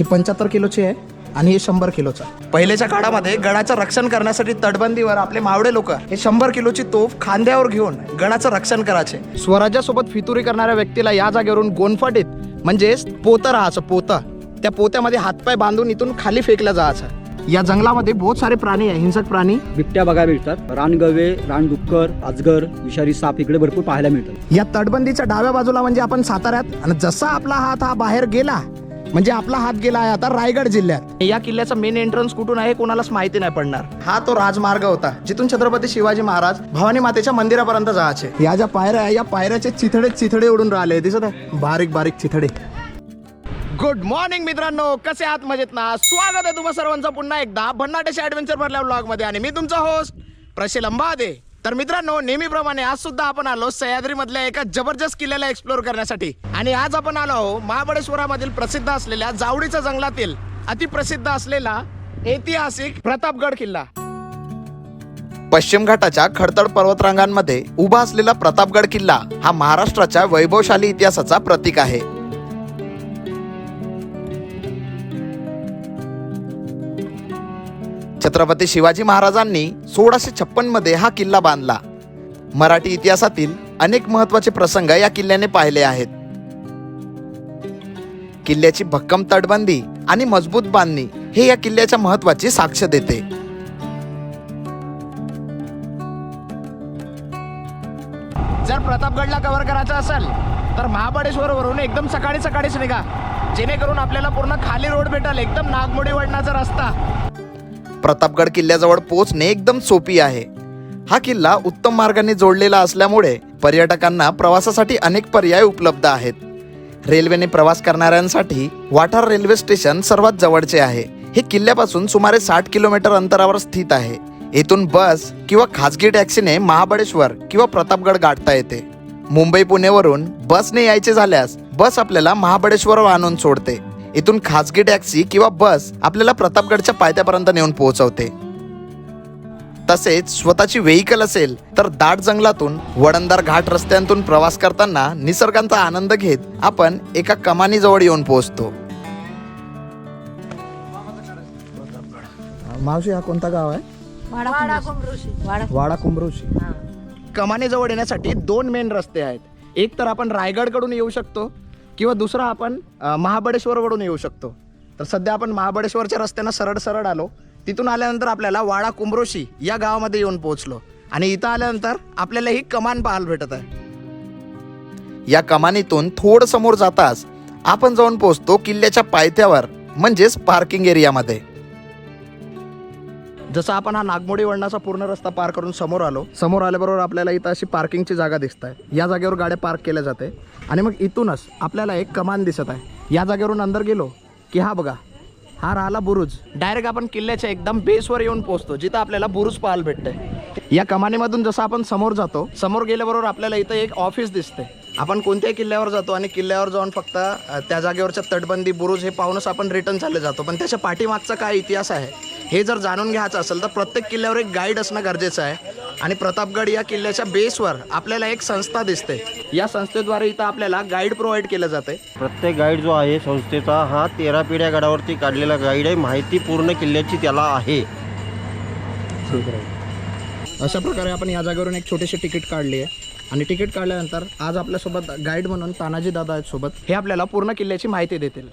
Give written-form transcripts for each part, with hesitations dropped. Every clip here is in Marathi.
ही 75 किलोची आहे आणि हे 100 किलोचा. पहिल्याच्या काळामध्ये गडाचं रक्षण करण्यासाठी तटबंदीवर आपले मावळे लोक हे 100 किलोची तोफ खांद्यावर घेऊन गडाचं रक्षण करायचे. स्वराज्यासोबत फितुरी करणाऱ्या व्यक्तीला या जागेवरून गोनफाटीत म्हणजेच पोतं राहायचं. पोतं, त्या पोत्यामध्ये हातपाय बांधून इथून खाली फेकलं जायचं. या जंगलामध्ये बहुत सारे प्राणी आहे, हिंसक प्राणी. बिबट्या बघायला मिळतात, रानगवे, रानडुक्कर, अजगर, विषारी साप इकडे भरपूर पाहायला मिळतात. या तटबंदीच्या डाव्या बाजूला म्हणजे आपण साताऱ्यात, आणि जसा आपला हात हा बाहेर गेला म्हणजे आपला हात गेला आहे आता रायगड जिल्ह्यात. या किल्ल्याचा मेन एंट्रन्स कुठून आहे कोणालाच माहिती नाही पडणार. हा तो राजमार्ग होता जिथून छत्रपती शिवाजी महाराज भवानी मातेच्या मंदिरापर्यंत जायचे. या ज्या पायऱ्या आहे या पायऱ्याचे चिथडे उडून राहिले, दिसत आहे बारीक बारीक चिथडे. गुड मॉर्निंग मित्रांनो, कसे आहात? मजेत ना? स्वागत आहे तुम्हा सर्वांचं पुन्हा एकदा भन्नाटाच्या ॲडव्हेंचर भरल्या व्लॉग मध्ये, आणि मी तुमचा होस्ट प्रशील अंबादे. तर मित्रांनो, नेहमीप्रमाणे आज सुद्धा आपण आलो सह्याद्री मधल्या एका जबरदस्त किल्ल्याला एक्सप्लोर करण्यासाठी. आणि आज आपण आलो महाबळेश्वरामधील प्रसिद्ध असलेल्या जावळीच्या जंगलातील अतिप्रसिद्ध असलेला ऐतिहासिक प्रतापगड किल्ला. पश्चिम घाटाच्या खडतर पर्वतरांगांमध्ये उभा असलेला प्रतापगड किल्ला हा महाराष्ट्राच्या वैभवशाली इतिहासाचा प्रतीक आहे. छत्रपती शिवाजी महाराजांनी 1656 मध्ये हा किल्ला बांधला. मराठी इतिहासातील अनेक महत्त्वाचे प्रसंग या किल्ल्याने पाहिले आहेत. किल्ल्याची भक्कम तटबंदी आणि मजबूत बांधणी हे या किल्ल्याच्या महत्त्वाची साक्ष देते. जर प्रतापगडला कव्हर करायचं असेल तर महाबळेश्वर वरून एकदम सकाळीच निघा, जेणेकरून आपल्याला पूर्ण खाली रोड भेटेल, एकदम नागमोडी वळणाचा रस्ता. प्रतापगड किल्ल्याजवळ पोहोचणे एकदम सोपी आहे. हा किल्ला उत्तम मार्गाने जोडलेला असल्यामुळे पर्यटकांना प्रवासासाठी अनेक पर्याय उपलब्ध आहेत. रेल्वेने प्रवास करणाऱ्यांसाठी वाठार रेल्वे स्टेशन सर्वात जवळचे आहे. हे किल्ल्यापासून सुमारे 60 किलोमीटर अंतरावर स्थित आहे. येथून बस किंवा खासगी टॅक्सीने महाबळेश्वर किंवा प्रतापगड गाठता येते. मुंबई पुणेवरून बसने यायचे झाल्यास बस आपल्याला महाबळेश्वरवर आणून सोडते. इथून खासगी टॅक्सी किंवा बस आपल्याला प्रतापगडच्या पायथ्यापर्यंत नेऊन पोहोचवते. तसेच स्वतःची व्हेइकल असेल तर दाट जंगलातून वडंदार घाट रस्त्यांतून प्रवास करताना निसर्गाचा आनंद घेत आपण एका कमानीजवळ येऊन पोहोचतो. मावशी, हा कोणता गाव आहे? वाडा कुंभृषी. कमानीजवळ येण्यासाठी 2 मेन रस्ते आहेत. एक तर आपण रायगडकडून येऊ शकतो किंवा दुसरा आपण महाबळेश्वरवरून येऊ शकतो. तर सध्या आपण महाबळेश्वरच्या रस्त्यानं सरळ आलो. तिथून आल्यानंतर आपल्याला वाडा कुंभृषी या गावामध्ये येऊन पोहोचलो, आणि इथं आल्यानंतर आपल्याला ही कमान पाहायला भेटत आहे. या कमानीतून थोडं समोर जाताच आपण जाऊन पोहोचतो किल्ल्याच्या पायथ्यावर, म्हणजेच पार्किंग एरियामध्ये. जसं आपण हा नागमोडी वळणाचा पूर्ण रस्ता पार करून समोर आल्याबरोबर आपल्याला इथं अशी पार्किंगची जागा दिसत आहे. या जागेवर गाड्या पार्क केल्या जाते, आणि मग इथूनच आपल्याला एक कमान दिसत आहे. या जागेवरून अंदर गेलो की हा बघा, हा राहिला बुरुज. डायरेक्ट आपण किल्ल्याच्या एकदम बेसवर येऊन पोहोचतो, जिथं आपल्याला बुरुज पाहायला भेटते. या कमानीमधून जसं आपण समोर जातो, समोर गेल्याबरोबर आपल्याला इथं एक ऑफिस दिसते. आपण कोणत्याही किल्ल्यावर जातो आणि किल्ल्यावर जाऊन फक्त त्या जागेवरच्या तटबंदी बुरुज हे पाहूनच आपण रिटर्न चालले जातो, पण त्याच्या पाठीमागचा काय इतिहास आहे हे जर जाणून घ्यायचं असेल तर प्रत्येक किल्ल्यावर एक गाईड असणं गरजेचं आहे. आणि प्रतापगड या किल्ल्याच्या बेसवर आपल्याला एक संस्था दिसते. या संस्थेद्वारे इथं आपल्याला गाईड प्रोव्हाइड केलं जाते. प्रत्येक गाईड जो आहे संस्थेचा, हा 13 पिढ्या गडावरती काढलेला गाईड आहे. माहिती पूर्ण किल्ल्याची त्याला आहे. अशा प्रकारे आपण या जागेवरून एक छोटीशी तिकीट काढली आहे, आणि तिकीट काढल्यानंतर आज आपल्यासोबत गाईड म्हणून तानाजी दादा आहेत सोबत. हे आपल्याला पूर्ण किल्ल्याची माहिती देतील.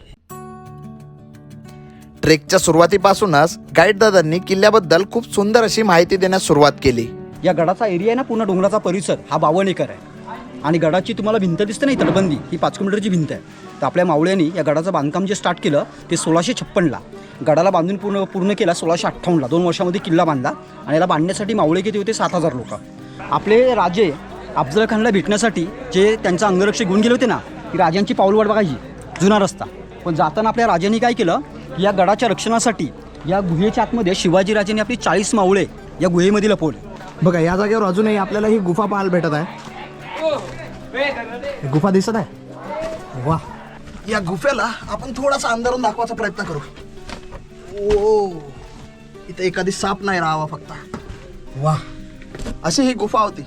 ट्रेकच्या सुरुवातीपासूनच गाईड दादांनी किल्ल्याबद्दल खूप सुंदर अशी माहिती देण्यास सुरुवात केली. या गडाचा एरिया आहे ना, पूर्ण डोंगराचा परिसर हा 52 एकर आहे. आणि गडाची तुम्हाला भिंत दिसते नाही, तटबंदी ही 5 किलोमीटरची भिंत आहे. तर आपल्या मावळ्यांनी या गडाचं बांधकाम जे स्टार्ट केलं ते 1656ला. गडाला बांधून पूर्ण केला 1658ला. 2 वर्षामध्ये किल्ला बांधला. आणि याला बांधण्यासाठी मावळे किती होते? 7000 लोक. आपले राजे अफजल खानला भेटण्यासाठी जे त्यांचा अंगरक्षक घेऊन गेले होते ना, ती राजांची पाऊलवाट बघायची, जुना रस्ता. पण जाताना आपल्या राजांनी काय केलं, या गडाच्या रक्षणासाठी या गुहेच्या आतमध्ये शिवाजीराजांनी आपली 40 मावळे या गुहेमध्ये लपवले. बघा, या जागेवर अजूनही आपल्याला ही गुफा पाहायला भेटत आहे. गुफा दिसत आहे. वा, या गुफेला आपण थोडासा अंधारून दाखवायचा प्रयत्न करू. ओ, इथे एखादी साप नाही राहावा फक्त. वा, अशी ही गुफा होती.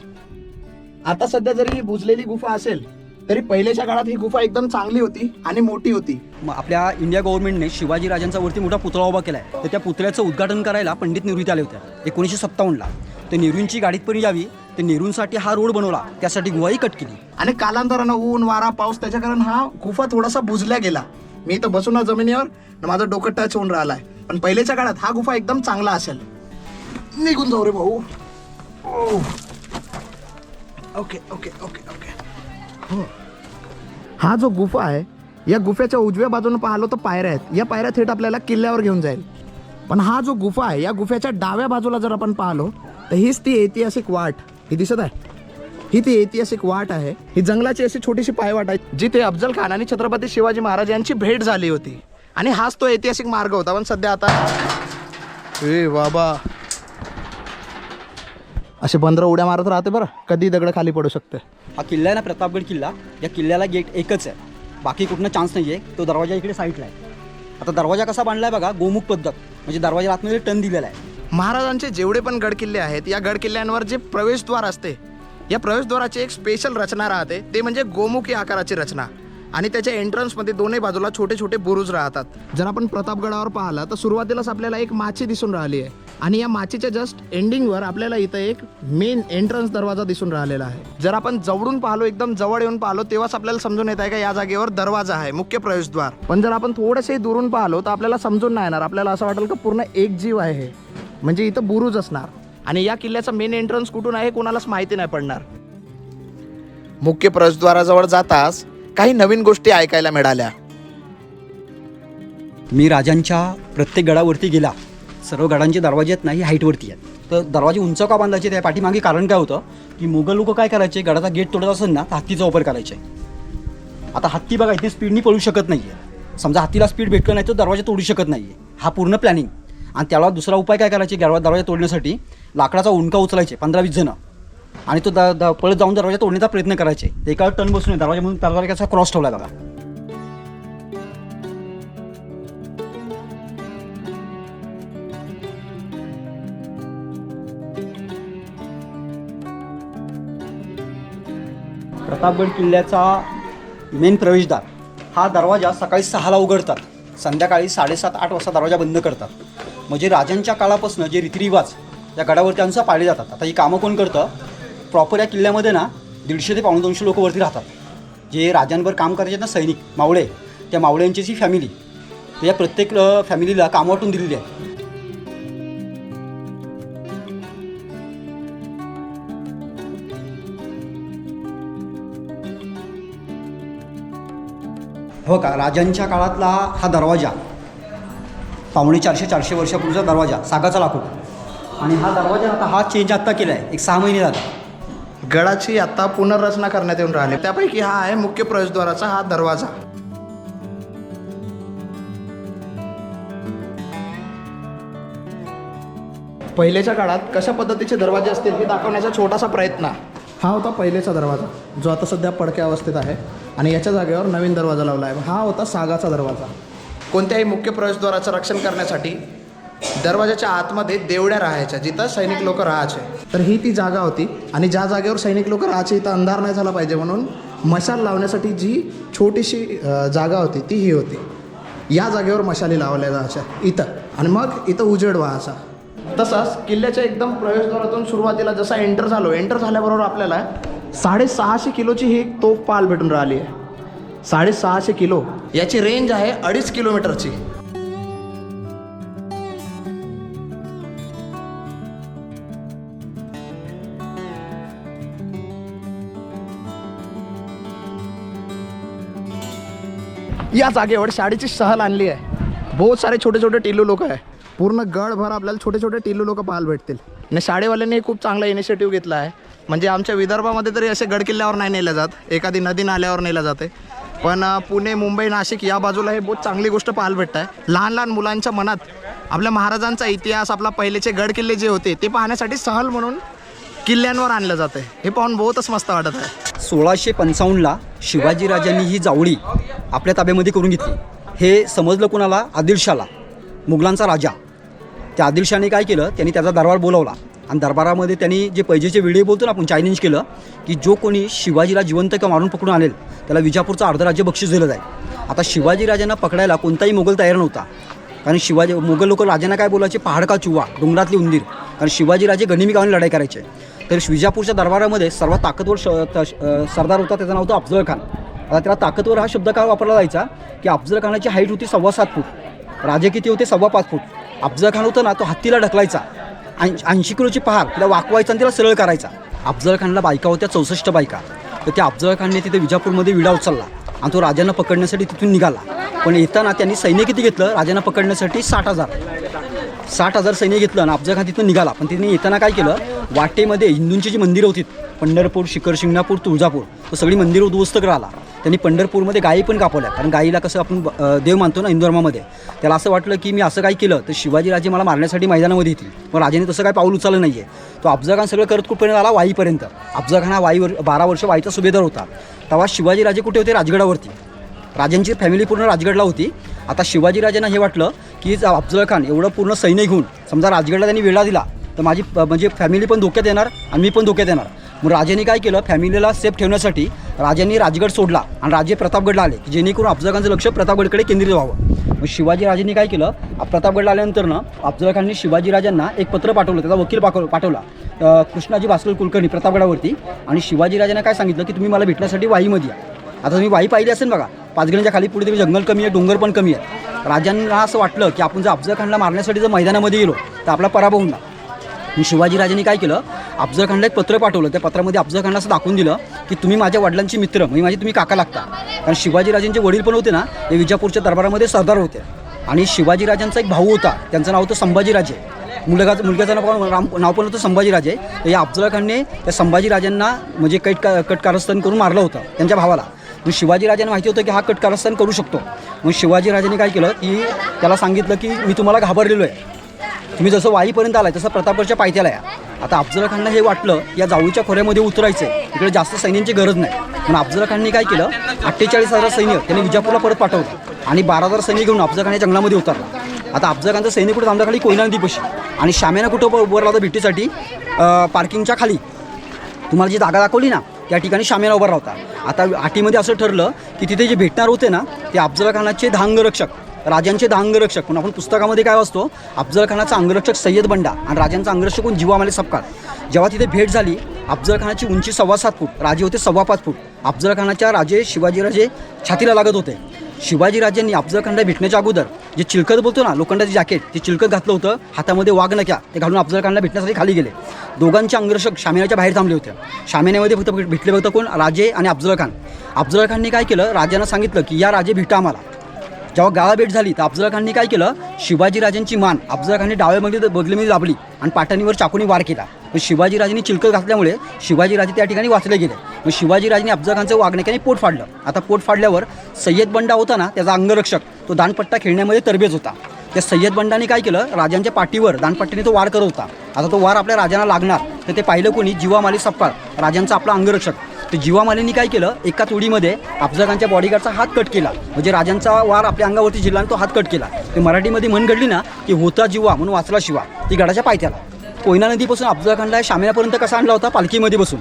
आता सध्या जरी ही बुजलेली गुफा असेल तरी पहिल्याच्या काळात ही गुफा एकदम चांगली होती आणि मोठी होती. मग आपल्या इंडिया गव्हर्नमेंटने शिवाजी राजांचा वरती मोठा पुतळा उभा केला आहे. तर त्या पुतळ्याचं उद्घाटन करायला पंडित नेहरू इथे आले होते 1957ला. तर नेहरूंची गाडीत पण यावी, तर नेहरूंसाठी हा रोड बनवला, त्यासाठी गुहाही कट केली. आणि कालांतरानं ऊन वारा पाऊस त्याच्या कारण हा गुफा थोडासा बुजल्या गेला. मी इथं बसून ना जमिनीवर न माझं डोकं टच होऊन राहिलाय. पण पहिल्याच्या काळात हा गुफा एकदम चांगला असेल. निघून जाऊ रे भाऊ. Okay okay okay okay. हा जो गुफा आहे, या गुफेच्या उजव्या बाजूने पाहिलो तर पायऱ्या आहेत. या पायऱ्या थेट आपल्याला किल्ल्यावर घेऊन जाईल. पण हा जो गुफा आहे, या गुफेच्या डाव्या बाजूला जर आपण पाहिलो तर हीच ती ऐतिहासिक वाट ही दिसत आहे. ही ती ऐतिहासिक वाट आहे. ही जंगलाची अशी छोटीशी पायवाट आहे जिथे अफजल खान आणि छत्रपती शिवाजी महाराज यांची भेट झाली होती. आणि हाच तो ऐतिहासिक मार्ग होता. पण सध्या आता ए बाबा असे बंदर उड्या मारत राहते बरं, कधी दगड खाली पडू शकते. हा किल्ला आहे ना, प्रतापगड किल्ला, या किल्ल्याला गेट एकच आहे, बाकी कुठनं चान्स नाही आहे. तो दरवाजा इकडे साईडला आहे. आता दरवाजा कसा बांधला आहे बघा, गोमुख पद्धत, म्हणजे दरवाजा आतमध्ये टर्न दिलेला आहे. महाराजांचे जेवढे पण गड किल्ले आहेत, या गड किल्ल्यांवर जे प्रवेशद्वार असते, या प्रवेशद्वाराची एक स्पेशल रचना राहते. ते म्हणजे गोमुखी आकाराची रचना. आणि त्याच्या एंट्रन्समध्ये दोन्ही बाजूला छोटे छोटे बुरुज राहतात. जर आपण प्रतापगडावर पाहिलं तर सुरुवातीलाच आपल्याला एक माची दिसून राहिली आहे. आणि या माचीच्या जस्ट एंडिंगवर आपल्याला इथं एक मेन एंट्रन्स दरवाजा दिसून राहिलेला आहे. जर आपण जवळून पाहिलो, एकदम जवळ येऊन पाहिलो, तेव्हाच आपल्याला समजून येत आहे का या जागेवर दरवाजा आहे, मुख्य प्रवेशद्वार. पण जर आपण थोडेसे दुरून पाहिलो तर आपल्याला समजून नाही येणार. आपल्याला असं वाटेल का पूर्ण एक जीव आहे हे, म्हणजे इथं बुरुज असणार. आणि या किल्ल्याचा मेन एंट्रन्स कुठून आहे कोणालाच माहिती नाही पडणार. मुख्य प्रवेशद्वाराजवळ जाताच काही नवीन गोष्टी ऐकायला मिळाल्या. मी राजांच्या प्रत्येक गडावरती गेला, सर्व गडांचे दरवाजे आहेत ना ही हाईटवरती आहेत. तर दरवाजे उंच का बांधायचे, त्या पाठीमागे कारण काय होतं की मुघल लोक काय करायचे, गडाचा गेट तोडत असेल ना तर हत्तीचा वापर करायचे. आता हत्ती बघा इथे स्पीडनी पळू शकत नाही आहे. समजा हत्तीला स्पीड भेटलं नाही तर दरवाजा तोडू शकत नाही आहे. हा पूर्ण प्लॅनिंग. आणि त्याला दुसरा उपाय काय करायचे, दरवाजा तोडण्यासाठी लाकडाचा उंडका उचलायचे 15-20 जण, आणि तो पळत जाऊन दरवाजा तोडण्याचा प्रयत्न करायचे. ते एका टर्न बसून दरवाजामधून दरवाजा कसा क्रॉस ठेवला बघा. प्रतापगड किल्ल्याचा मेन प्रवेशद्वार हा दरवाजा सकाळी 6ला उघडतात, संध्याकाळी 7:30-8 वाजता दरवाजा बंद करतात. म्हणजे राजांच्या काळापासून जे रीतिरिवाज या गडावरती अनुसार पाळले जातात. आता ही कामं कोण करतं, प्रॉपर या किल्ल्यामध्ये ना 150 ते 200 लोक वरती राहतात. जे राजांवर काम करायचे ना सैनिक मावळे, त्या मावळ्यांची जी फॅमिली, या प्रत्येक फॅमिलीला काम वाटून दिलेली आहे. हो का, राजांच्या काळातला हा दरवाजा 450 वर्षापूर्वीचा दरवाजा, सागाचा लाकूड. आणि हा दरवाजा आता हा चेंज आत्ता केला आहे, एक 6 महिने झाला. गडाची आता पुनर्रचना करण्यात येऊन राहिली. त्यापैकी हा आहे मुख्य प्रवेशद्वाराचा हा दरवाजा. पहिलेच्या काळात कशा पद्धतीचे दरवाजे असतील हे दाखवण्याचा छोटासा प्रयत्न. हा होता पहिलेचा दरवाजा, जो आता सध्या पडक्या अवस्थेत आहे. आणि याच्या जागेवर नवीन दरवाजा लावला आहे. हा होता सागाचा दरवाजा. कोणत्याही मुख्य प्रवेशद्वाराचं रक्षण करण्यासाठी दरवाजाच्या आतमध्ये देवड्या राहायच्या, जिथं सैनिक लोक राहायचे. तर ही ती जागा होती. आणि ज्या जागेवर सैनिक लोक राहायचे इथं अंधार नाही झाला पाहिजे म्हणून मशाल लावण्यासाठी जी छोटीशी जागा होती ती ही होती. या जागेवर मशाली लावल्या जायच्या इथं, आणि मग इथं उजेड व्हायचा. तसंच किल्ल्याच्या एकदम प्रवेशद्वारातून सुरुवातीला जसा एंटर झाल्याबरोबर आपल्याला 650 किलोची ही एक तोफ पाल भेटून राहिली आहे. 650 किलो. याची रेंज आहे 2.5 किलोमीटरची. या जागेवर शाळेची सहल आणली आहे. बहुत सारे छोटे छोटे टिल्लू लोक आहे. पूर्ण गडभर आपल्याला छोटे छोटे टिल्लू लोक पाहायला भेटतील. आणि शाळेवाल्यांनी खूप चांगला इनिशिएटिव्ह घेतला आहे. म्हणजे आमच्या विदर्भामध्ये तरी असे गडकिल्ल्यावर नाही नेलं जात, एखादी नदी नाल्यावर नेलं जाते. पण पुणे, मुंबई, नाशिक या बाजूला हे बहुत चांगली गोष्ट पाहायला भेटत आहे. लहान लहान मुलांच्या मनात आपल्या महाराजांचा इतिहास, आपला पहिलेचे गडकिल्ले जे होते ते पाहण्यासाठी सहल म्हणून किल्ल्यांवर आणलं जातं. हे पाहून बहुतच मस्त वाटत आहे. 1655ला शिवाजीराजांनी ही जावळी आपल्या ताब्यामध्ये करून घेतली. हे समजलं कोणाला, आदिलशाला, मुघलांचा राजा. त्या आदिलशाने काय केलं, त्यांनी त्याचा दरबार बोलावला आणि दरबारामध्ये त्यांनी जे पैजेचे व्हिडिओ बोलतो ना आपण चॅलेंज केलं की जो कोणी शिवाजीला जिवंत किंवा मारून पकडून आणेल त्याला विजापूरचं अर्धराज्य बक्षीस दिलं जाईल. आता शिवाजी राजांना पकडायला कोणताही मोगल तयार नव्हता, कारण मोगल लोक राजांना काय बोलायचे, पहाड का चुवा, डोंगरातली उंदीर, कारण शिवाजी राजे गनिमी गावाने लढाई करायचे. तर विजापूरच्या दरबारामध्ये सर्वात ताकदवर सरदार होता, त्याचं नाव होतं अफजल खान. आता त्याला ताकदवर हा शब्द काय वापरला जायचा की अफजल खानाची हाईट होती 7.25 फूट, राजे किती होते 5.25 फूट. अफजल खान होता ना तो हत्तीला ढकलायचा, 80 किलोची पहार तिला वाकवायचा आणि तिला सरळ करायचा. अफजल खानला बायका होत्या 64 बायका. तर त्या अफजल खानने तिथे विजापूरमध्ये विडा उचलला आणि तो राजांना पकडण्यासाठी तिथून निघाला. पण येताना त्यांनी सैन्य किती घेतलं राजांना पकडण्यासाठी? 60,000 सैन्य घेतलं आणि अफजल खान तिथून निघाला. पण तिने येताना काय केलं, वाटेमध्ये हिंदूंची जी मंदिरं होती, पंढरपूर, शिखर शिंगणापूर, तुळजापूर, तो सगळी मंदिरं उद्ध्वस्त करायला. त्यांनी पंढरपूरमध्ये गायी पण कापवल्या, कारण गायीला कसं आपण देव मानतो ना हिंदू धर्मामध्ये. त्याला असं वाटलं की मी असं काय केलं तर शिवाजीराजे मला मारण्यासाठी मैदानामध्ये येतील, पण राजाने तसं काय पाऊल उचललं नाही आहे. तो अफजल खान सगळं करत कुठपर्यंत आला? वाईपर्यंत. अफजल खान हा 12 वर्ष वाईचा सुभेदार होता. तेव्हा शिवाजीराजे कुठे होते? राजगडावरती. राजांची फॅमिली पूर्ण राजगडला होती. आता शिवाजीराजांना हे वाटलं की अफजल खान एवढं पूर्ण सैन्य घेऊन समजा राजगडला त्यांनी वेढा दिला तर माझी म्हणजे फॅमिली पण धोक्यात येणार आणि मी पण धोक्यात येणार. मग राजांनी काय केलं, फॅमिलीला सेफ ठेवण्यासाठी राजांनी राजगड सोडला आणि राजे प्रतापगडला आले, की जेणेकरून अफजल खानचं लक्ष प्रतापगडकडे केंद्रित व्हावं. मग शिवाजीराजांनी काय केलं, प्रतापगडला आल्यानंतर अफजल खानने शिवाजीराजांना एक पत्र पाठवलं, त्याचा वकील पाठवला कृष्णाजी भास्कर कुलकर्णी प्रतापगडावरती. आणि शिवाजीराजांना काय सांगितलं की तुम्ही मला भेटण्यासाठी वाईमध्ये या. आता तुम्ही वाई पाहिली असेल बघा, पाचगणीच्या खाली पुढे जंगल कमी आहे, डोंगर पण कमी आहे. राजांना असं वाटलं की आपण जर अफजल खानला मारण्यासाठी जर मैदानामध्ये गेलो तर आपला पराभव होणार. शिवाजीराजांनी काय केलं, अफजल खानला एक पत्र पाठवलं. त्या पत्रामध्ये अफजल खानला असं दाखवून दिलं की तुम्ही माझ्या वडिलांचे मित्र, म्हणजे तुम्ही काका लागता. कारण शिवाजीराजांचे वडील पण होते ना, ते विजापूरच्या दरबारामध्ये सरदार होते. आणि शिवाजीराजांचा एक भाऊ होता, त्यांचं नाव होतं संभाजीराजे. मुलग्याचं नाव पण होतं संभाजीराजे. तर या अफजल खानने त्या संभाजीराजांना म्हणजे कटकारस्थान करून मारलं होतं त्यांच्या भावाला. मग शिवाजीराजांना माहिती होतं की हा कटकारस्थान करू शकतो. मग शिवाजीराजांनी काय केलं की त्याला सांगितलं की मी तुम्हाला घाबरलेलो आहे, तुम्ही जसं वाईपर्यंत आलाय तसं प्रतापगडच्या पायथ्याला या. आता अफजल खानला हे वाटलं या जावळीच्या खोऱ्यामध्ये उतरायचं आहे, इकडे जास्त सैन्यांची गरज नाही. पण अफजल खानने काय केलं, 48,000 सैन्य त्यांनी विजापूरला परत पाठवलं आणि 12,000 सैन्य घेऊन अफजल खान जंगलामध्ये उतरला. आता अफजल खानचं सैन्य कुठं थांबलं? खाली कोयना नदीपाशी. आणि शाम्यानं कुठं उभं राहतं भेटीसाठी? पार्किंगच्या खाली. तुम्हाला जी जागा दाखवली ना त्या ठिकाणी शाम्याला उभा राहता. आता आटीमध्ये असं ठरलं की तिथे जे भेटणार होते ना ते अफजल खानाचे 10 अंगरक्षक, राजांचे 10 अंगरक्षक. पण आपण पुस्तकामध्ये काय वाचतो, अफजल खानाचा अंगरक्षक सय्यद बंडा आणि राजांचा अंगरक्षक कोण? जीवामाली सपकाळ. जेव्हा तिथे भेट झाली, अफजल खानाची उंची 7.25 फूट, राजे होते 5.25 फूट. अफजल खानाच्या शिवाजीराजे छातीला लागत होते. शिवाजीराजांनी अफजल खानला भेटण्याच्या अगोदर जे चिलखत बोलतो ना, लोखंडाची जॅकेट, ते चिलखत घातलं होतं, हातामध्ये वाघनक्या ते घालून अफजल खानला भेटण्यासाठी खाली गेले. दोघांचे अंगरक्षक शामियानाच्या बाहेर थांबले होते. शामियानामध्ये फक्त भेटले फक्त कोण? राजे आणि अफजल खान. अफजल खानने काय केलं, राजांना सांगितलं की या राजे भेटा आम्हाला. जेव्हा गाळा भेट झाली तर अफजल खानने काय केलं, शिवाजीराजांची मान अफजल खानने डाव्या बगलीमध्ये दाबली आणि पाठणीवर चाकूने वार केला. पण शिवाजीराजांनी चिलखत घातल्यामुळे शिवाजीराजे त्या ठिकाणी वाचले गेले. मग शिवाजीराजांनी अफजल खानचं वाघनक्याने पोट फाडलं. आता पोट फाडल्यावर सय्यद बंडा होता ना त्याचा अंगरक्षक, तो दानपट्टा खेळण्यामध्ये तरबेज होता. त्या सय्यद बंडाने काय केलं, राजांच्या पाठीवर दानपट्टीने तो वार करत होता. आता तो वार आपल्या राजांना लागणार तर ते पाहिलं कोणी? जीवामाली सपकाळ, राजांचा आपला अंगरक्षक. तर जीवामालींनी काय केलं, एका तोडीमध्ये अफजल खानच्या बॉडीगार्डचा हात कट केला. म्हणजे राजांचा वार आपल्या अंगावरती झिरला आणि तो हात कट केला. ते मराठीमध्ये म्हण घडली ना की होता जीवा म्हणून वाचला शिवा, ती गडाच्या पायथ्याला. कोयना नदीपासून अफजल खानला शामियापर्यंत कसा आणला होता? पालखीमध्ये बसून.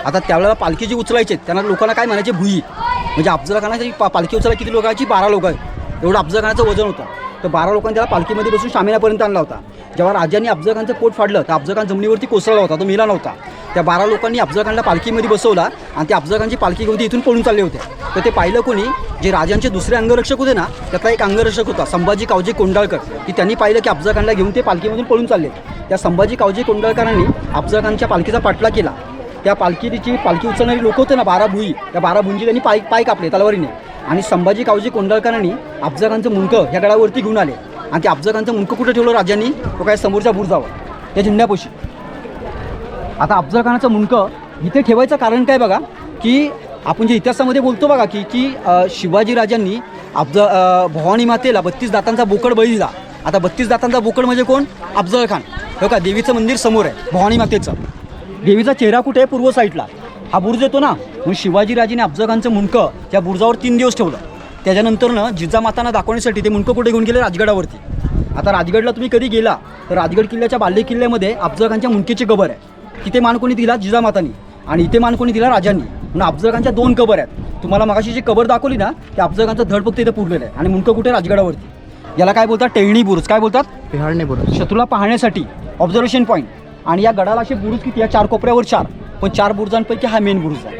आता त्यावेळेला पालखी जी उचलायचे त्यांना लोकांना काय म्हणायचे? भुई. म्हणजे अफजल खानाची पालखी उचलायला किती लोकांची? 12 लोक एवढं अफजल खानाचं वजन होतं. तर 12 लोकांनी त्याला पालखीमध्ये बसून शामियापर्यंत आणला होता. जेव्हा राजांनी अफजल खानचं पोट फाडलं तर अफजल खान जमिनीवरती कोसळला होता, तो मेला नव्हता. त्या 12 लोकांनी अफजल खानला पालखीमध्ये बसवला आणि ते अफजल खानची पालखी घेऊन इथून पळून चालले होते. तर ते पाहिलं कोणी? जे राजांचे दुसरे अंगरक्षक होते ना त्यातला एक अंगरक्षक होता संभाजी कावजी कोंडाळकर, की त्यांनी पाहिलं की अफजल खानला घेऊन ते पालखीमधून पळून चालले. त्या संभाजी कावजी कोंडाळकरांनी अफजल खानच्या पालखीचा पाठला केला. त्या पालखी उचलणारी लोक होते ना 12 भुई, त्या 12 भुंजी त्यांनी पाय कापले तलवारीने. आणि संभाजी कावजी कोंडाळकरांनी अफजल खानचं मुंडकं ह्या गडावरती घेऊन आले. आणि ते अफजल खानचं मुंडकं कुठं ठेवलं राजांनी? तो काय समोरच्या बुरजावर, त्या जिल्ह्यापाशी. आता अफजल खानाचं मुंडकं इथे ठेवायचं कारण काय बघा, की आपण जे इतिहासामध्ये बोलतो बघा की शिवाजीराजांनी भवानी मातेला 32 दातांचा बोकड बळी दिला. आता 32 दातांचा बोकड म्हणजे कोण? अफजल खान. हो का, देवीचं मंदिर समोर आहे भवानी मातेचं. देवीचा चेहरा कुठे आहे? पूर्व साईडला हा बुर्ज येतो ना. म्हणून शिवाजीराजेने अफजल खानचं मुंडकं त्या बुर्जावर 3 दिवस ठेवलं. त्याच्यानंतरनं जिजामातांना दाखवण्यासाठी ते मुंडकं कुठे घेऊन गेले? राजगडावरती. आता राजगडला तुम्ही कधी गेला तर राजगड किल्ल्याच्या बाल्य किल्ल्यामध्ये अफजलखानच्या मुंडकीची कबर आहे. तिथे मान कोणी दिला जिजामातांनी आणि इथे मान कोणी दिला राजांनी. म्हणून अफजलखानच्या 2 कबर आहेत. तुम्हाला मगाशी जी कबर दाखवली ना त्या अफजलखानचं धड फक्त इथे पुरलेलं आहे आणि मुंडकं कुठे राजगडावरती. याला काय बोलतात टेहळणी बुरुज. काय बोलतात? टेहळणी बुरुज. शत्रूला पाहण्यासाठी ऑब्झर्वेशन पॉईंट. आणि या गडाला असे बुरुज किती आहे? 4 कोपऱ्यावर 4, पण 4 बुरुजांपैकी हा मेन बुरुज आहे.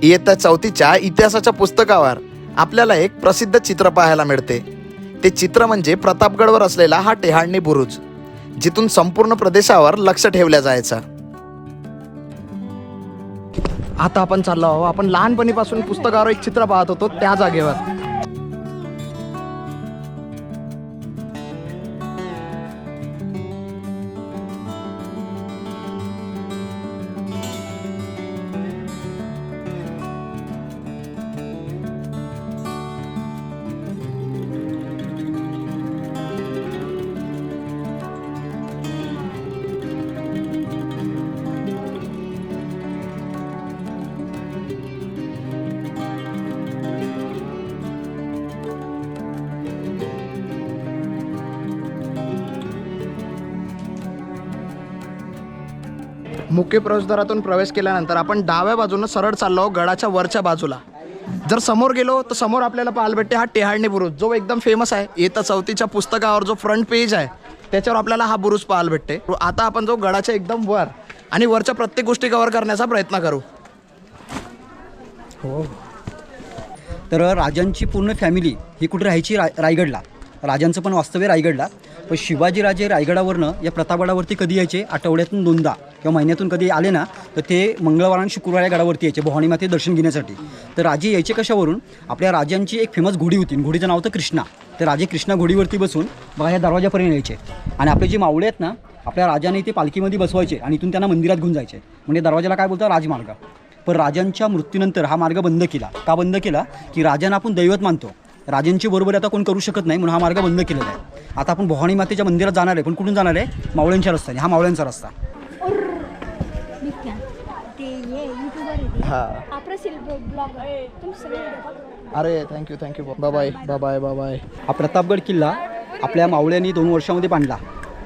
इयत्ता 4थीच्या इतिहासाच्या पुस्तकावर आपल्याला एक प्रसिद्ध चित्र पाहायला मिळते. ते चित्र म्हणजे प्रतापगडवर असलेला हा टेहळणी बुरुज, जिथून संपूर्ण प्रदेशावर लक्ष ठेवलं जायचं. आता आपण चाललो आहोत, आपण लहानपणीपासून पुस्तकावर एक चित्र पाहत होतो त्या जागेवर. मुख्य प्रवेशद्वारातून प्रवेश केल्यानंतर आपण डाव्या बाजूनं सरळ चाललो गडाच्या वरच्या बाजूला. जर समोर गेलो तर समोर आपल्याला पाहायला भेटते हा टेहळणी बुरुज, जो एकदम फेमस आहे. इयत्ता 4थीच्या पुस्तकावर जो फ्रंट पेज आहे त्याच्यावर आपल्याला हा बुरुज पाहायला भेटते. आता आपण जो गडाच्या एकदम वर आणि वरच्या प्रत्येक गोष्टी कव्हर करण्याचा प्रयत्न करू. तर राजांची पूर्ण फॅमिली ही कुठे राहायची? रायगडला. राजांचं पण वास्तव्य रायगडला. पण शिवाजीराजे रायगडावरनं या प्रतापगडावरती कधी यायचे? आठवड्यातून 2दा किंवा महिन्यातून कधी आले ना तर ते मंगळवार आणि शुक्रवार या गडावरती यायचे भवानी माते दर्शन घेण्यासाठी. तर राजे यायचे कशावरून? आपल्या राजांची एक फेमस घोडी होती, घोडीचं नाव होतं कृष्णा. तर राजे कृष्णा घोडीवरती बसून बघा ह्या दरवाजापर्यंत यायचे आणि आपले जे मावळे आहेत ना आपल्या राजाने ते पालखीमध्ये बसवायचे आणि इथून त्यांना मंदिरात घेऊन जायचे. म्हणजे दरवाजाला काय बोलतात? राजमार्ग. पण राजांच्या मृत्यूनंतर हा मार्ग बंद केला. का बंद केला? की राजांना आपण दैवत मानतो, राजांची बरोबरी आता कोण करू शकत नाही, म्हणून हा मार्ग बंद केलेला आहे. आता आपण भवानी मातेच्या मंदिरात जाणार आहे, पण कुठून जाणार आहे? मावळ्यांच्या रस्त्याने. हा मावळ्यांचा रस्ता. अरे थँक्यू बाय बाय बाय. हा प्रतापगड किल्ला आपल्या मावळ्यांनी 2 वर्षामध्ये बांधला.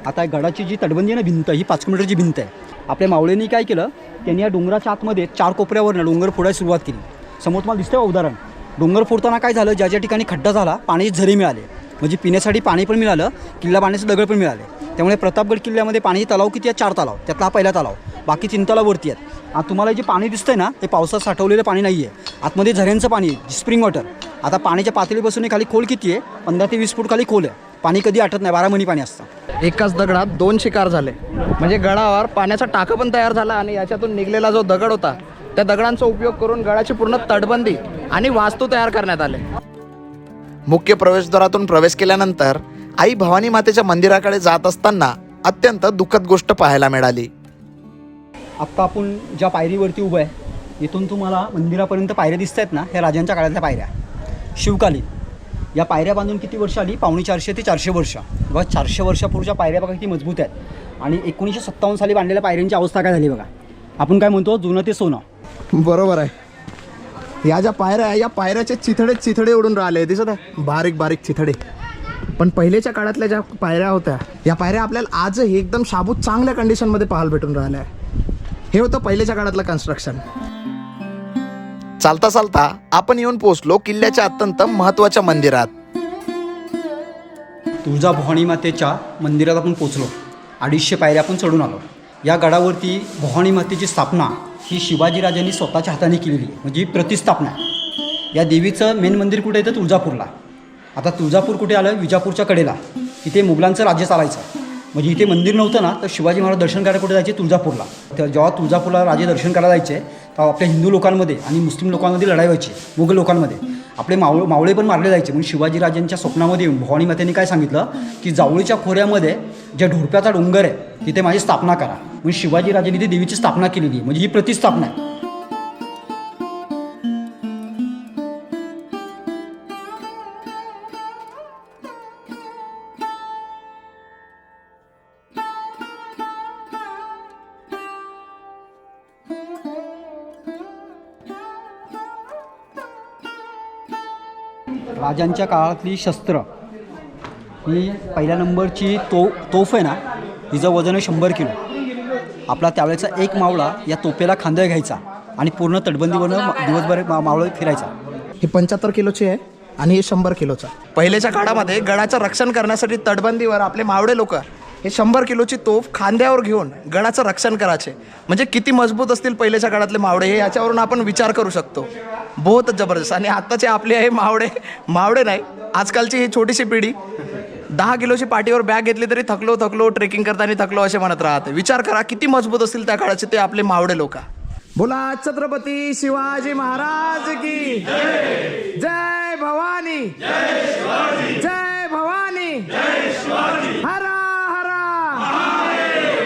आता गडाची जी तटबंदी आहे ना, भिंत, ही 5 किलोमीटरची भिंत आहे. आपल्या मावळ्यांनी काय केलं? त्यांनी या डोंगराच्या आतमध्ये 4 कोपऱ्यावरनं डोंगर फोडायला सुरुवात केली. समोर तुम्हाला दिसतंय उदाहरण. डोंगर फोडताना काय झालं? ज्या ज्या ठिकाणी खड्डा झाला पाण्याचे झरे मिळाले, म्हणजे पिण्यासाठी पाणी पण मिळालं, किल्ला बांधण्याचे दगड पण मिळाले. त्यामुळे प्रतापगड किल्ल्यामध्ये पाण्याचे तलाव किती आहेत? 4 तलाव. त्यातला हा पहिला तलाव, बाकी 3 तलाव वरती आहेत. आता तुम्हाला जे पाणी दिसतंय ना ते पावसात साठवलेलं पाणी नाही आहे, आतमध्ये झऱ्यांचं पाणी आहे, स्प्रिंग वॉटर. आता पाण्याच्या पातळीपासून खाली खोल किती आहे? 15 ते 20 फूट खाली खोल आहे. पाणी कधी आटत नाही, 12 महिने पाणी असतं. एकाच दगडात 2 शिकार झाले. म्हणजे गडावर पाण्याचा टाका पण तयार झाला आणि याच्यातून निघलेला जो दगड होता त्या दगडांचा उपयोग करून गडाची पूर्ण तटबंदी आणि वास्तू तयार करण्यात आले. मुख्य प्रवेशद्वारातून प्रवेश केल्यानंतर आई भवानी मातेच्या मंदिराकडे जात असताना अत्यंत दुःखद गोष्ट पाहायला मिळाली. आत्ता आपण ज्या पायरीवरती उभं आहे इथून तुम्हाला मंदिरापर्यंत पायऱ्या दिसत आहेत ना, ह्या राजांच्या काळातल्या पायऱ्या शिवकालीन. या पायऱ्या बांधून किती वर्ष आली? 450 ते 400 वर्ष. बघा 400 वर्षापूर्वीच्या पायऱ्या बघा किती मजबूत आहेत. आणि 1957 साली बांधलेल्या पायऱ्यांची अवस्था काय झाली बघा. आपण काय म्हणतो? जुनं ते सोनं. बरोबर आहे. या ज्या पायऱ्या आहे या पायऱ्याचे चिथडे उडून राहिले, दिसत आहे? बारीक बारीक चिथडे. पण पहिलेच्या काळातल्या ज्या पायऱ्या होत्या या पायऱ्या आपल्याला आजही एकदम शाबूत चांगल्या कंडिशनमध्ये पाहायला भेटून राहिल्या. हे होतं पहिलेच्या काळातलं कन्स्ट्रक्शन. चालता चालता आपण येऊन पोहोचलो किल्ल्याच्या अत्यंत महत्त्वाच्या मंदिरात. तुळजा भवानी मातेच्या मंदिरात आपण पोचलो. 250 पायऱ्या आपण चढून आलो. या गडावरती भवानी मातेची स्थापना ही शिवाजीराजांनी स्वतःच्या हाताने केलेली, म्हणजे प्रतिस्थापना. या देवीचं मेन मंदिर कुठे येतं? तुळजापूरला. आता तुळजापूर कुठे आलं? विजापूरच्या कडेला. इथे मुघलांचं राज्य चालायचं. म्हणजे इथे मंदिर नव्हतं ना तर शिवाजी महाराज दर्शन करायला कुठे जायचे? तुळजापूरला. तर जेव्हा तुळजापूरला राजे दर्शन करायला जायचे तेव्हा आपल्या हिंदू लोकांमध्ये आणि मुस्लिम लोकांमध्ये लढाई व्हायची. मुघल लोकांमध्ये आपले मावळे पण मारले जायचे. म्हणून शिवाजीराजांच्या स्वप्नामध्ये येऊन भवानी मातेने काय सांगितलं की जावळीच्या खोऱ्यामध्ये ज्या ढोरप्याचा डोंगर आहे तिथे माझी स्थापना करा. म्हणून शिवाजीराजांनी ती देवीची स्थापना केलेली आहे. म्हणजे ही प्रतिस्थापना आहे. राजांच्या काळातली शस्त्र ही पहिल्या नंबरची तोफ आहे ना, हिचं वजन आहे 100 किलो. आपला त्यावेळेचा एक मावळा या तोफेला खांद्या घ्यायचा आणि पूर्ण तटबंदीवरनं दिवसभर मावळा फिरायचा. ही 75 किलोची आहे आणि हे 100 किलोचा. पहिलेच्या काळामध्ये गडाचं रक्षण करण्यासाठी तटबंदीवर आपले मावळे लोक हे 100 किलोची तोफ खांद्यावर घेऊन गडाचं रक्षण करायचे. म्हणजे किती मजबूत असतील पहिलेच्या काळातले मावळे हे याच्यावरून आपण विचार करू शकतो. बहुत जबरदस्त. आणि आत्ताचे आपले हे मावळे नाही, आजकालची ही छोटीशी पिढी 10 किलोची पाठीवर बॅग घेतली तरी थकलो ट्रेकिंग करताना थकलो असे म्हणत राहते. विचार करा किती मजबूत असतील त्या काळाचे ते आपले मावळे लोक. बोला छत्रपती शिवाजी महाराज की जय भवानी, जय भवानी, हरा हरा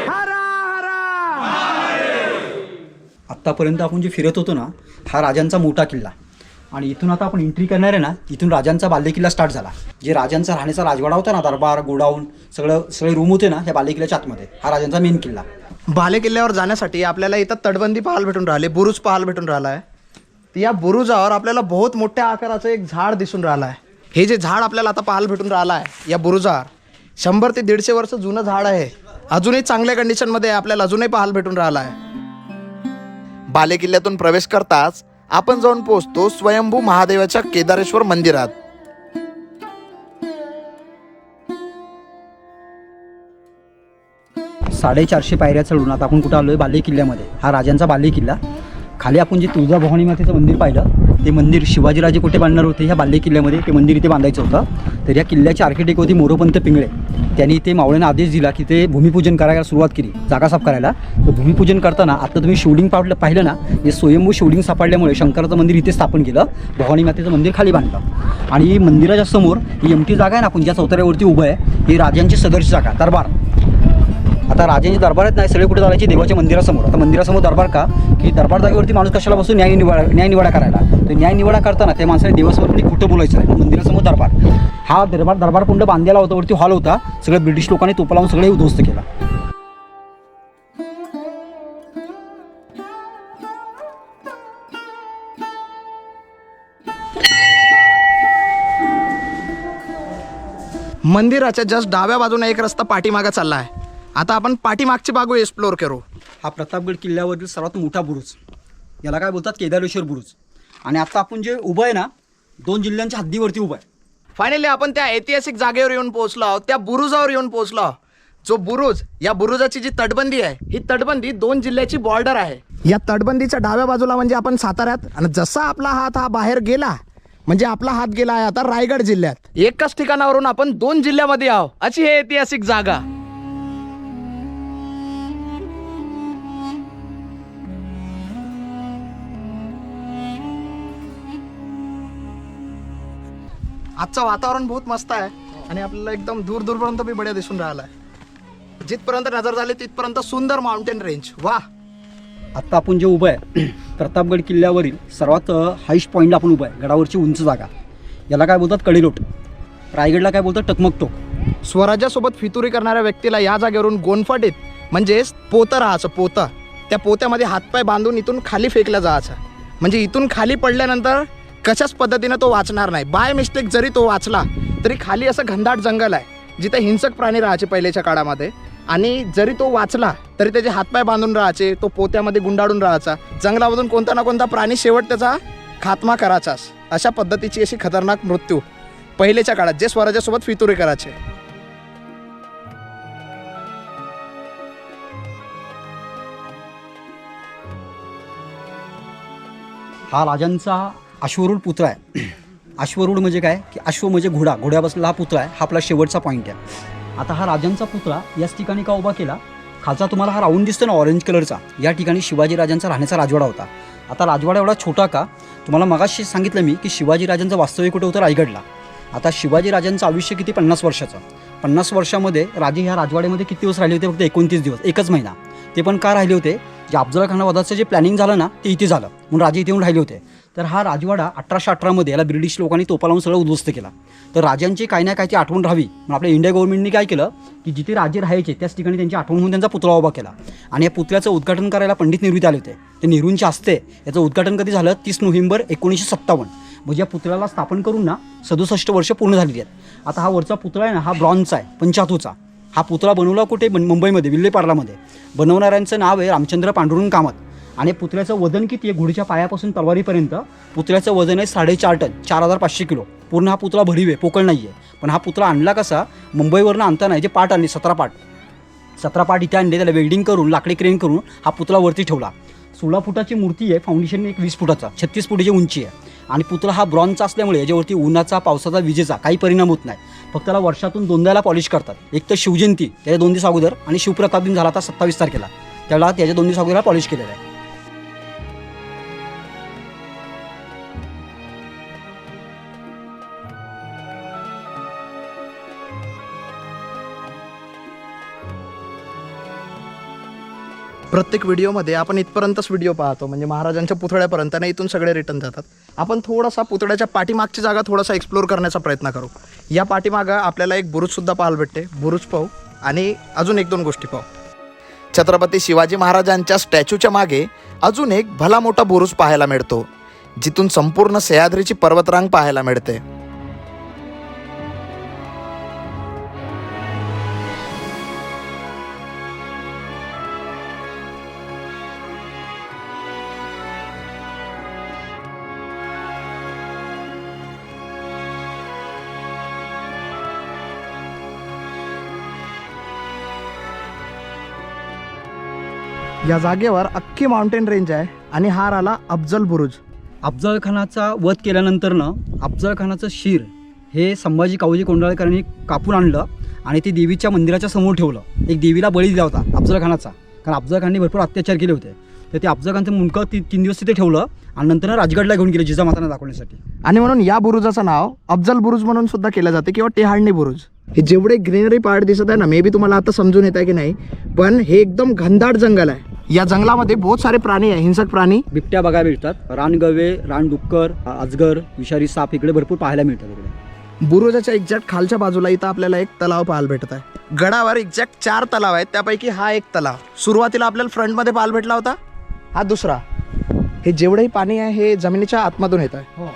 हरा हरा. आत्तापर्यंत आपण जे फिरत होतो ना, हा राजांचा मोठा किल्ला. आणि इथून आता आपण एंट्री करणार आहे ना, इथून राजांचा बालेकिल्ला स्टार्ट झाला. जे राजांचा राहण्याचा राजवाडा होता ना, दरबार गोडाऊन सगळे रूम होते ना, ह्या बालेकिल्ल्याच्या आतमध्ये. हा राजांचा मेन किल्ला. बाले किल्ल्यावर जाण्यासाठी आपल्याला इथं तटबंदी पाहायला भेटून राहिले, बुरुज पाहायला भेटून राहिला आहे. या बुरुजावर आपल्याला बहुत मोठ्या आकाराचं एक झाड दिसून राहिलं आहे. हे जे झाड आपल्याला आता पाहायला भेटून राहिलं आहे या बुरुजावर 100 ते 150 वर्ष जुनं झाड आहे. अजूनही चांगल्या कंडिशनमध्ये आपल्याला अजूनही पाहायला भेटून राहिलं आहे. बाले किल्ल्यातून प्रवेश करताच आपण जाऊन पोहोचतो स्वयंभू महादेवाच्या केदारेश्वर मंदिरात. साडेचारशे पायऱ्या चढून आता आपण कुठं आलो आहे, बाले किल्ल्यामध्ये. हा राजांचा बाले किल्ला. खाली आपण जे तुळजाभवानी मातेचं मंदिर पाहिलं, ते मंदिर शिवाजीराजे कुठे बांधणार होते, ह्या बाले किल्ल्यामध्ये. ते मंदिर इथे बांधायचं होतं. तर या किल्ल्याचे आर्किटेक्ट होते मोरोपंत पिंगळे. त्यांनी इथे मावळ्यांना आदेश दिला की ते भूमिपूजन करायला सुरुवात केली, जागा साफ करायला. तर भूमिपूजन करताना आता तुम्ही शिवलिंग पाहिलं ना, हे स्वयंभू शिवलिंग सापडल्यामुळे शंकराचं मंदिर इथे स्थापन केलं, भवानी मातेचं मंदिर खाली बांधलं. आणि मंदिराच्या समोर ही एमटी जागा आहे ना, आपण ज्या चौतऱ्यावरती उभं आहे, ही राजांची सदरची जागा, दरबार. आता राजांची दरबारात नाही, सगळे कुठे चालायचे देवाच्या मंदिरासमोर. आता मंदिरासमोर दरबार का, की दरबार जागेवरती माणूस कशाला बसून न्याय निवाडा करायला. तर न्याय निवाडा करताना त्या माणसाने देवासमोर कुठे खोटं बोलायचं नाही. मंदिरासमोर दरबार. हा दरबार कुंड बांधलेला होता, वरती हॉल होता. सगळं ब्रिटिश लोकांनी तोपा लावून सगळे उद्ध्वस्त केला. मंदिराच्या जस्ट डाव्या बाजूने एक रस्ता पाठीमागा चालला आहे. आता आपण पाठीमागची बाजू एक्सप्लोर करू. हा प्रतापगड किल्ल्यावरील सर्वात मोठा बुरुज, याला काय बोलतात, केदारेश्वर बुरुज. आणि आता आपण जे उभं आहे ना, 2 जिल्ह्यांच्या हद्दीवरती उभं आहे. फायनली आपण त्या ऐतिहासिक जागेवर येऊन पोहोचलो आहोत, त्या बुरुजावर येऊन पोहोचलो आहोत. जो बुरुज, या बुरुजाची जी तटबंदी आहे, ही तटबंदी 2 जिल्ह्याची बॉर्डर आहे. या तटबंदीच्या डाव्या बाजूला म्हणजे आपण साताऱ्यात, आणि जसा आपला हात हा बाहेर गेला म्हणजे आपला हात गेला आहे आता रायगड जिल्ह्यात. एकाच ठिकाणावरून आपण 2 जिल्ह्यामध्ये आहोत, अशी ही ऐतिहासिक जागा. आजचं वातावरण बहुत मस्त आहे आणि आपल्याला एकदम दूरपर्यंत बी बढिया दिसून राहिला आहे. जिथपर्यंत नजर झाली तिथपर्यंत सुंदर माउंटेन रेंज. वा. आत्ता आपण जे उभं आहे प्रतापगड किल्ल्यावरील सर्वात हाईस्ट पॉईंटला आपण उभं आहे. गडावरची उंच जागा, याला काय बोलतात, कडेलोट. रायगडला काय बोलतात, टकमक टोक. स्वराज्यासोबत फितुरी करणाऱ्या व्यक्तीला या जागेवरून गोनफटीत म्हणजेच पोतं राहायचं. पोतं, त्या पोत्यामध्ये हातपाय बांधून इथून खाली फेकला जायचं. म्हणजे इथून खाली पडल्यानंतर कशाच पद्धतीनं तो वाचणार नाही. बाय मिस्टेक जरी तो वाचला तरी खाली असं घनदाट जंगल आहे जिथे हिंसक प्राणी राहायचे पहिल्याच्या काळामध्ये. आणि जरी तो वाचला तरी त्याचे हातपाय बांधून राहायचे, तो पोत्यामध्ये गुंडाळून राहायचा. जंगलामधून कोणता ना कोणता प्राणी शेवट त्याचा खात्मा करायचाच. अशा पद्धतीची अशी खतरनाक मृत्यू पहिलेच्या काळात जे स्वराज्यासोबत फितुरी करायचे. हा राजांचा अश्वरूढ पुतळा आहे. अश्वरूढ म्हणजे काय, की अश्व म्हणजे घोडा, घोड्या बसलेला हा पुतळा आहे. हा आपला शेवटचा पॉईंट आहे. आता हा राजांचा पुतळा याच ठिकाणी का उभा केला, खालचा तुम्हाला हा राऊंड दिसतो ना ऑरेंज कलरचा, या ठिकाणी शिवाजी राजांचा राहण्याचा राजवाडा होता. आता राजवाडा एवढा छोटा का, तुम्हाला मगाशी सांगितलं मी की शिवाजी राजांचं वास्तव्य कुठं होतं, रायगडला. आता शिवाजी राजांचं आयुष्य किती, 50 वर्षाचं. 50 वर्षामध्ये राजे ह्या राजवाड्यामध्ये किती दिवस राहिले होते, फक्त 29 दिवस, एकच महिना. ते पण का राहिले होते, जे अफजल खानावधाचं जे प्लॅनिंग झालं ना ते इथे झालं म्हणून राजे इथे येऊन राहिले होते. तर हा राजवाडा 1818 याला ब्रिटिश लोकांनी तोफा लावून सगळं उद्ध्वस्त केला. तर राजांची काही ना काहीची आठवण राहावी म्हणून आपल्या इंडिया गव्हर्नमेंटने काय केलं की जिथे राजे राहायचे त्याच ठिकाणी त्यांची आठवण म्हणून त्यांचा पुतळा उभा केला. आणि या पुतळ्याचं उद्घाटन करायला पंडित नेहरू आले होते. ते नेहरूंच्या हस्ते याचं उद्घाटन कधी झालं, 30 नोव्हेंबर 1957. म्हणजे या पुतळ्याला स्थापन करून ना 67 वर्ष पूर्ण झालेली आहेत. आता हा वरचा पुतळा आहे ना, हा ब्रॉन्झचा आहे, 75चा. हा पुतळा बनवला कुठे? मुंबईमध्ये विल्हेपार्लामध्ये. बनवणाऱ्यांचं नाव आहे रामचंद्र पांडुरंग कामत. आणि पुतळ्याचं वजन किती आहे? घोडीच्या पायापासून तलवारीपर्यंत पुतळ्याचं वजन आहे 4.5 टन, 4500 किलो. पूर्ण हा पुतळा भरीव आहे, पोकळ नाही आहे. पण हा पुतळा आणला कसा? मुंबईवरनं आणता नाही, जे पाट आणले 17 पाट इथे आणले, त्याला वेल्डिंग करून लाकडी क्रेन करून हा पुतळा वरती ठेवला. 16 फुटाची मूर्ती आहे, फाउंडेशन एक 20 फुटाचा, 36 फुटाची उंची आहे. आणि पुतळा हा ब्रॉन्झचा असल्यामुळे याच्यावरती उन्हाचा, पावसाचा, विजेचा काही परिणाम होत नाही. फक्त त्याला वर्षातून 2दा पॉलिश करतात. एक तर शिवजयंती त्याच्या 2 दिवस अगोदर, आणि शिवप्रताप दिन झाला आता 27 तारखेला, त्याला त्याच्या 2 दिवस अगोदर पॉलिश केलेलं आहे. प्रत्येक व्हिडिओमध्ये आपण इथपर्यंतच व्हिडिओ पाहतो, म्हणजे महाराजांच्या पुतळ्यापर्यंत, आणि इथून सगळे रिटर्न जातात. आपण थोडासा पुतळ्याच्या पाठीमागची जागा थोडासा एक्सप्लोर करण्याचा प्रयत्न करू. या पाठीमागं आपल्याला एक बुरुजसुद्धा पाहायला भेटते. बुरुज पाहू आणि अजून 1-2 गोष्टी पाहू. छत्रपती शिवाजी महाराजांच्या स्टॅच्यूच्या मागे अजून एक भला मोठा बुरुज पाहायला मिळतो, जिथून संपूर्ण सह्याद्रीची पर्वतरांग पाहायला मिळते. या जागेवर अख्खी माउंटेन रेंज आहे. आणि हा आला अफजल बुरुज. अफजल खानाचा वध केल्यानंतरनं अफजल खानाचं शिर हे संभाजी कावजी कोंढाळकरांनी कापून आणलं आणि ते देवीच्या मंदिराच्या समोर ठेवलं. एक देवीला बळी दिला होता अफजल खानाचा, कारण अफजल खानने भरपूर अत्याचार केले होते. तर ते अफजल खानचं मुंडकं 3 दिवस तिथे ठेवलं आणि नंतर राजगडला घेऊन गेले जिजामातांना दाखवण्यासाठी. आणि म्हणून या बुरुजाचं नाव अफजल बुरुज म्हणून सुद्धा केलं जाते, किंवा टेहाळणी बुरुज. हे जेवढे ग्रीनरी पार्ट दिसत आहे ना, मे बी तुम्हाला आता समजून येत आहे की नाही, पण हे एकदम घनदाट जंगल आहे. या जंगलामध्ये बहुत सारे प्राणी आहे, हिंसक प्राणी. बिबट्या बघायला मिळतात, रानगवे, रानडुक्कर, अजगर, विषारी साप इकडे भरपूर पाहायला मिळतात. इकडे बुरुजाच्या एक्झॅक्ट खालच्या बाजूला इथं आपल्याला एक तलाव पाहायला भेटत आहे. गडावर एक्झॅक्ट 4 तलाव आहेत, त्यापैकी हा एक तलाव सुरुवातीला आपल्याला फ्रंटमध्ये पाहायला भेटला होता, हा दुसरा. हे जेवढंही पाणी आहे हे जमिनीच्या आतमधून येत आहे,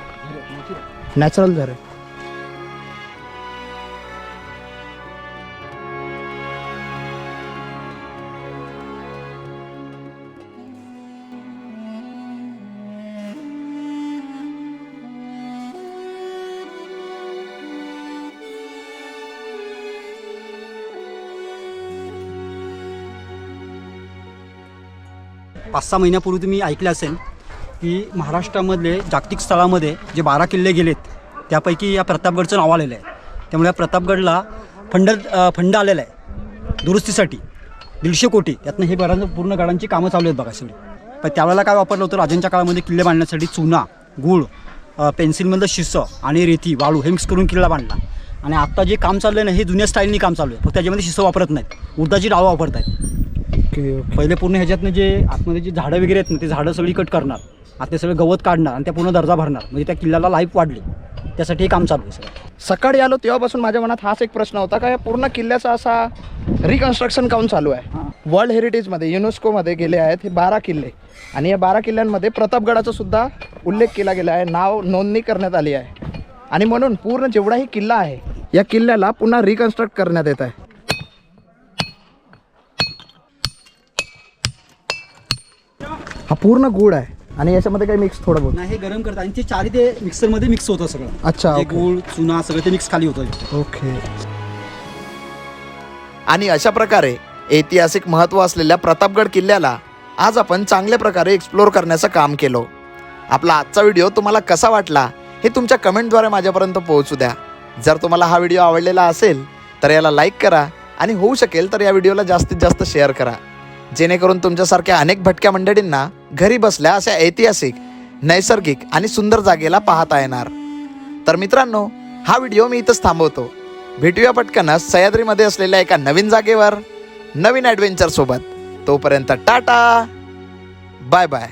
नॅचरल झरे. पाच 6 महिन्यापूर्वी तुम्ही ऐकले असेल की महाराष्ट्रामधले जागतिक स्थळामध्ये जे 12 किल्ले गेलेत त्यापैकी या प्रतापगडचं नाव आलेलं आहे. त्यामुळे या प्रतापगडला फंड आलेला आहे दुरुस्तीसाठी 150 कोटी. त्यातनं हे पूर्ण गडांची कामं चालू आहेत बघा सगळी. पण त्यावेळेला काय वापरलं होतं? राजांच्या काळामध्ये किल्ले बांधण्यासाठी चुना, गूळ, पेन्सिलमधलं शिसं आणि रेती, वाळू हे मिक्स करून किल्ला बांधला. आणि आत्ता जे काम चाललं आहे ना, हे जुन्या स्टाईलनी काम चालू आहे. फक्त त्याच्यामध्ये शिसं वापरत नाहीत, उडदाची डाळ वापरत आहेत. पहिले पूर्ण ह्याच्यातनं जे आतमध्ये जी झाडं वगैरे आहेत ना, ते झाडं सगळी कट करणार, आता ते सगळं गवत काढणार आणि त्या पूर्ण दर्जा भरणार, म्हणजे त्या किल्ल्याला लाईफ वाढली. त्यासाठी हे काम चालू आहे सगळं. सकाळी आलो तेव्हापासून माझ्या मनात हाच एक प्रश्न होता का या पूर्ण किल्ल्याचा असा रिकन्स्ट्रक्शन काऊन चालू आहे. वर्ल्ड हेरिटेजमध्ये, युनेस्कोमध्ये गेले आहेत हे 12 किल्ले, आणि या 12 किल्ल्यांमध्ये प्रतापगडाचा सुद्धा उल्लेख केला गेला आहे, नाव नोंदणी करण्यात आली आहे. आणि म्हणून पूर्ण जेवढाही किल्ला आहे या किल्ल्याला पुन्हा रिकन्स्ट्रक्ट करण्यात येत आहे. हा पूर्ण गूळ आहे आणि याच्यामध्ये काही मिक्स थोडं बहुत नाही, हे गरम करतात आणि ते चारी ते मिक्सरमध्ये मिक्स होतं सगळं. अच्छा, ते गूळ, चुना सगळं ते मिक्स खाली होतं. ओके. आणि अशा प्रकारे ऐतिहासिक महत्त्व असलेल्या प्रतापगड किल्ल्याला आज आपण चांगल्या प्रकारे एक्सप्लोर करण्याचं काम केलं. आपला आजचा व्हिडिओ तुम्हाला कसा वाटला हे तुमच्या कमेंटद्वारे माझ्यापर्यंत पोहोचू द्या. जर तुम्हाला हा व्हिडिओ आवडलेला असेल तर याला लाईक करा आणि होऊ शकेल तर या व्हिडिओला जास्तीत जास्त शेअर करा, जेणेकरून तुमच्यासारख्या अनेक भटक्या मंडळींना घरी बसल्या अशा ऐतिहासिक, नैसर्गिक आणि सुंदर जागेला पाहता येणार. तर मित्रांनो, हा व्हिडिओ मी इथंच थांबवतो. भेटूया पटकनच सह्याद्रीमध्ये असलेल्या एका नवीन जागेवर, नवीन ॲडव्हेंचर सोबत. तोपर्यंत टाटा, बाय बाय.